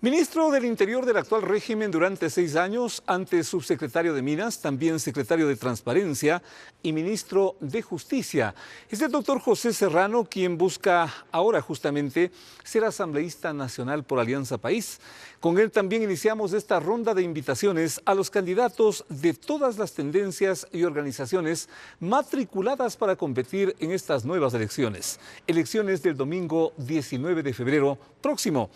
Ministro del Interior del actual régimen durante 6 años, antes subsecretario de Minas, también secretario de Transparencia y ministro de Justicia. Es el doctor José Serrano quien busca ahora justamente ser asambleísta nacional por Alianza País. Con él también iniciamos esta ronda de invitaciones a los candidatos de todas las tendencias y organizaciones matriculadas para competir en estas nuevas elecciones. Elecciones del domingo 19 de febrero próximo.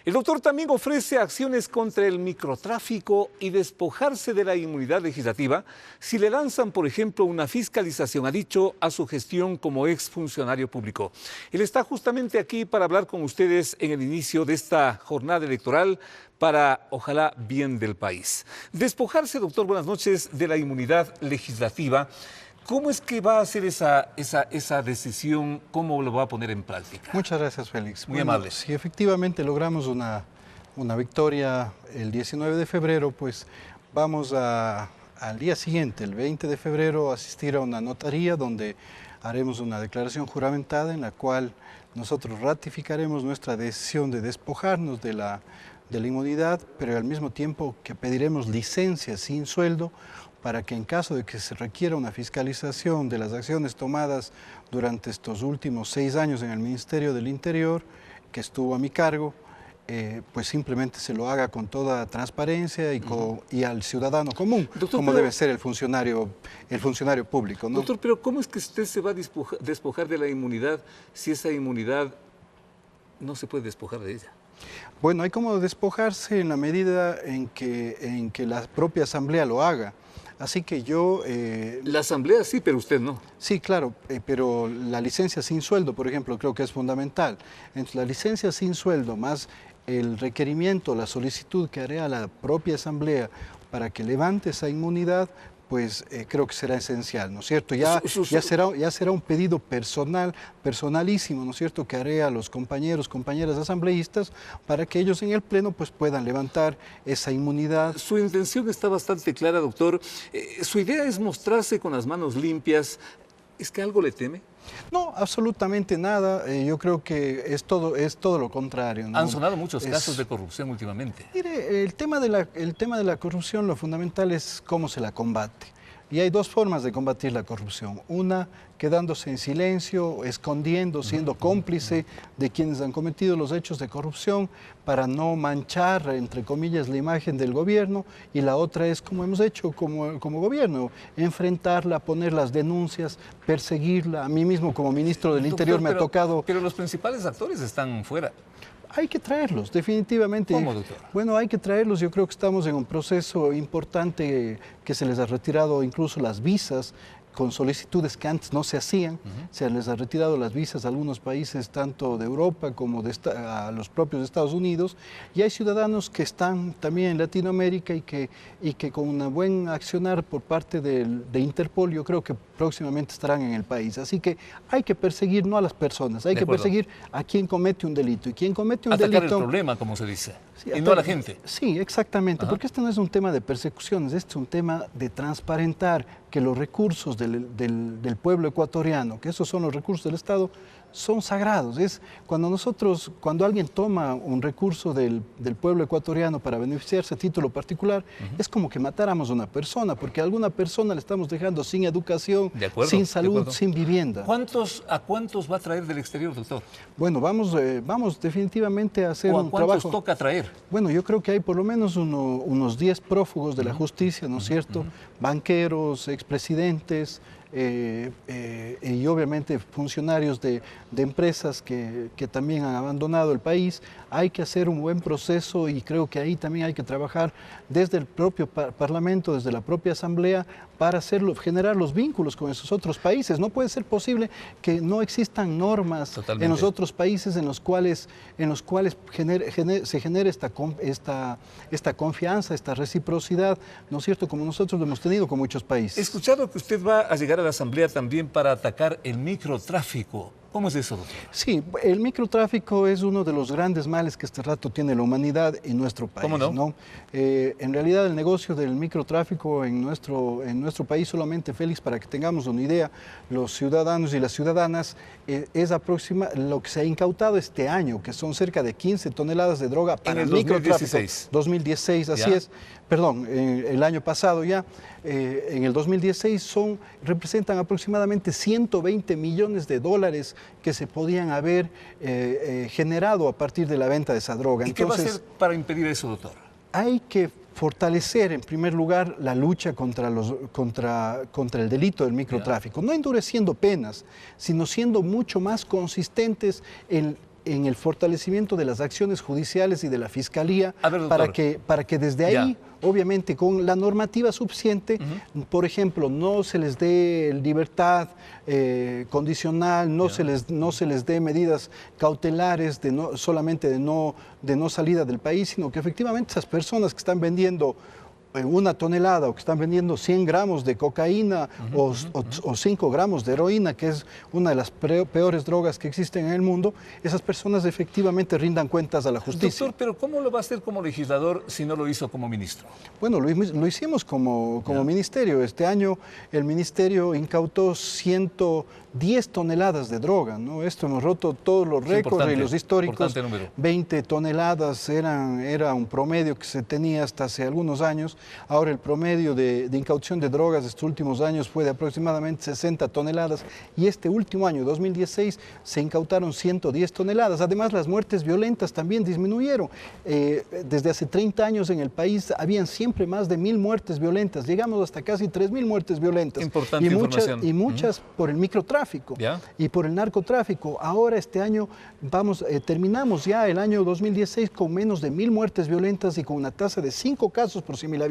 El doctor también ofrece acciones contra el microtráfico y despojarse de la inmunidad legislativa si le lanzan, por ejemplo, una fiscalización, ha dicho, a su gestión como exfuncionario público. Él está justamente aquí para hablar con ustedes en el inicio de esta jornada electoral para, ojalá, bien del país. Despojarse, doctor, buenas noches, de la inmunidad legislativa. ¿Cómo es que va a hacer esa decisión? ¿Cómo lo va a poner en práctica? Muchas gracias, Félix. Muy amable. Si efectivamente logramos una victoria el 19 de febrero, pues vamos al día siguiente, el 20 de febrero, asistir a una notaría donde haremos una declaración juramentada en la cual nosotros ratificaremos nuestra decisión de despojarnos de la inmunidad, pero al mismo tiempo que pediremos licencia sin sueldo para que en caso de que se requiera una fiscalización de las acciones tomadas durante estos últimos 6 años en el Ministerio del Interior, que estuvo a mi cargo, pues simplemente se lo haga con toda transparencia y al ciudadano común, doctor, como debe ser el funcionario público, ¿no? Doctor, pero ¿cómo es que usted se va a despojar de la inmunidad si esa inmunidad no se puede despojar de ella? Bueno, hay como despojarse en la medida en que la propia Asamblea lo haga. Así que yo... La Asamblea sí, pero usted no. Sí, claro, pero la licencia sin sueldo, por ejemplo, creo que es fundamental. Entre la licencia sin sueldo más el requerimiento, la solicitud que haré a la propia Asamblea para que levante esa inmunidad, pues creo que será esencial, ¿no es cierto? Ya será un pedido personalísimo, ¿no es cierto?, que haré a los compañeras asambleístas para que ellos en el Pleno pues puedan levantar esa inmunidad. Su intención está bastante clara, doctor. Su idea es mostrarse con las manos limpias. ¿Es que algo le teme? No, absolutamente nada. Yo creo que es todo lo contrario, ¿no? Han sonado muchos casos de corrupción últimamente. Mire, el tema de la corrupción, lo fundamental es cómo se la combate. Y hay dos formas de combatir la corrupción. Una, quedándose en silencio, escondiendo, siendo cómplice de quienes han cometido los hechos de corrupción para no manchar, entre comillas, la imagen del gobierno. Y la otra es, como hemos hecho como gobierno, enfrentarla, poner las denuncias, perseguirla. A mí mismo, como ministro del Interior, me ha tocado... Pero los principales actores están fuera. Hay que traerlos, definitivamente. ¿Cómo, doctor? Bueno, hay que traerlos. Yo creo que estamos en un proceso importante que se les ha retirado incluso las visas con solicitudes que antes no se hacían. Se les ha retirado las visas a algunos países, tanto de Europa como a los propios Estados Unidos. Y hay ciudadanos que están también en Latinoamérica y que con un buen accionar por parte de Interpol, yo creo que próximamente estarán en el país. Así que hay que perseguir no a las personas, hay que perseguir a quien comete un delito. Y quien comete un delito... Atacar el problema, como se dice, sí, y no a la gente. Sí, exactamente, porque este no es un tema de persecuciones, este es un tema de transparentar que los recursos del pueblo ecuatoriano, que esos son los recursos del Estado, son sagrados. Es cuando alguien toma un recurso del pueblo ecuatoriano para beneficiarse a título particular, es como que matáramos a una persona, porque a alguna persona le estamos dejando sin educación, sin salud, sin vivienda. ¿A cuántos va a traer del exterior, doctor? Bueno, vamos definitivamente a hacer un trabajo. ¿A cuántos toca traer? Bueno, yo creo que hay por lo menos unos 10 prófugos de la justicia, ¿no es cierto? Banqueros, expresidentes, y obviamente funcionarios de empresas que también han abandonado el país. Hay que hacer un buen proceso y creo que ahí también hay que trabajar desde el propio Parlamento, desde la propia Asamblea, para generar los vínculos con esos otros países. No puede ser posible que no existan normas en los otros países en los cuales se genere esta confianza, esta reciprocidad, ¿no es cierto?, como nosotros lo hemos tenido con muchos países. He escuchado que usted va a llegar a la Asamblea también para atacar el microtráfico. ¿Cómo es eso, doctor? Sí, el microtráfico es uno de los grandes males que este rato tiene la humanidad en nuestro país. ¿Cómo no? En realidad el negocio del microtráfico en nuestro país solamente, Félix, para que tengamos una idea, los ciudadanos y las ciudadanas, lo que se ha incautado este año, que son cerca de 15 toneladas de droga para el microtráfico. 2016. 2016, así ¿Ya? es. Perdón, el año pasado ya, en el 2016 representan aproximadamente 120 millones de dólares que se podían haber generado a partir de la venta de esa droga. ¿Y qué va a hacer para impedir eso, doctor? Hay que fortalecer, en primer lugar, la lucha contra el delito del microtráfico. No endureciendo penas, sino siendo mucho más consistentes en el fortalecimiento de las acciones judiciales y de la Fiscalía, A ver, doctor, para que desde ahí, obviamente con la normativa suficiente, por ejemplo, no se les dé libertad condicional, no se les dé medidas cautelares solamente de no salida del país, sino que efectivamente esas personas que están vendiendo una tonelada o que están vendiendo 100 gramos de cocaína o 5 gramos de heroína, que es una de las peores drogas que existen en el mundo, esas personas efectivamente rindan cuentas a la justicia. Doctor, pero ¿cómo lo va a hacer como legislador si no lo hizo como ministro? Bueno, lo hicimos como ministerio. Este año el ministerio incautó 110 toneladas de droga, ¿no? Esto hemos roto todos los récords y los históricos. 20 toneladas era un promedio que se tenía hasta hace algunos años. Ahora el promedio de incaución de drogas de estos últimos años fue de aproximadamente 60 toneladas y este último año, 2016, se incautaron 110 toneladas. Además, las muertes violentas también disminuyeron. Desde hace 30 años en el país habían siempre más de 1000 muertes violentas. Llegamos hasta casi 3000 muertes violentas. Importante información. Y muchas por el microtráfico y por el narcotráfico. Ahora este año terminamos ya el año 2016 con menos de 1000 muertes violentas y con una tasa de 5 casos por 100.000 habitantes.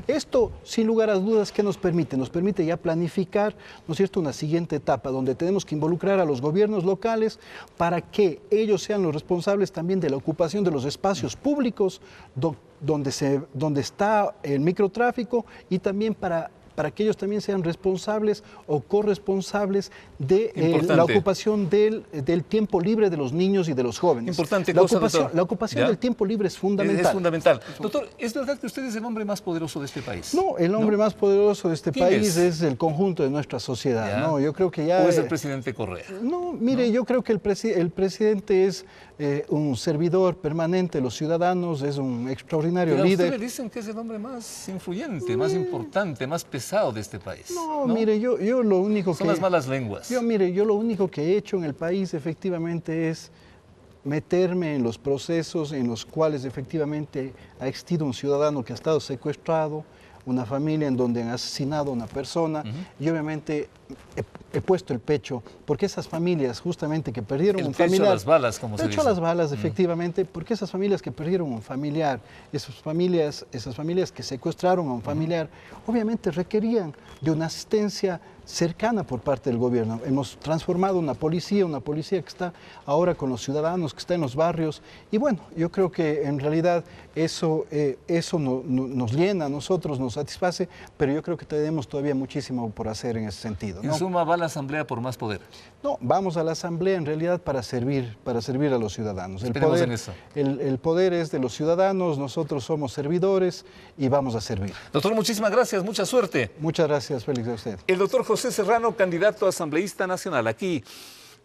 Esto, sin lugar a dudas, ¿qué nos permite? Nos permite ya planificar, ¿no es cierto?, una siguiente etapa donde tenemos que involucrar a los gobiernos locales para que ellos sean los responsables también de la ocupación de los espacios públicos donde está el microtráfico y también para que ellos también sean responsables o corresponsables de la ocupación del tiempo libre de los niños y de los jóvenes. Importante la cosa, ocupación, doctor. La ocupación del tiempo libre es fundamental. Es fundamental. Doctor, ¿es verdad que usted es el hombre más poderoso de este país? No, el hombre más poderoso de este país es el conjunto de nuestra sociedad. ¿No? Yo creo que ya... ¿O es el presidente Correa? No, mire, yo creo que el presidente es un servidor permanente de los ciudadanos, es un extraordinario líder. Pero a usted le dicen que es el hombre más influyente, más importante, más pesado de este país. No, mire, yo lo único Son las malas lenguas. Yo lo único que he hecho en el país efectivamente es meterme en los procesos en los cuales efectivamente ha existido un ciudadano que ha estado secuestrado, una familia en donde han asesinado a una persona y obviamente he puesto el pecho porque esas familias justamente que perdieron un familiar... El pecho a las balas, como se dice. El pecho a las balas, efectivamente, porque esas familias que perdieron un familiar, esas familias que secuestraron a un familiar, obviamente requerían de una asistencia cercana por parte del gobierno. Hemos transformado una policía que está ahora con los ciudadanos, que está en los barrios y bueno, yo creo que en realidad eso nos llena a nosotros, nos satisface, pero yo creo que tenemos todavía muchísimo por hacer en ese sentido, ¿no? En suma, va a la Asamblea por más poder. No, vamos a la Asamblea en realidad para servir a los ciudadanos. El poder es de los ciudadanos, nosotros somos servidores y vamos a servir. Doctor, muchísimas gracias, mucha suerte. Muchas gracias, Félix, a usted. El doctor José Serrano, candidato a asambleísta nacional, aquí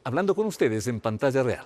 hablando con ustedes en Pantalla Real.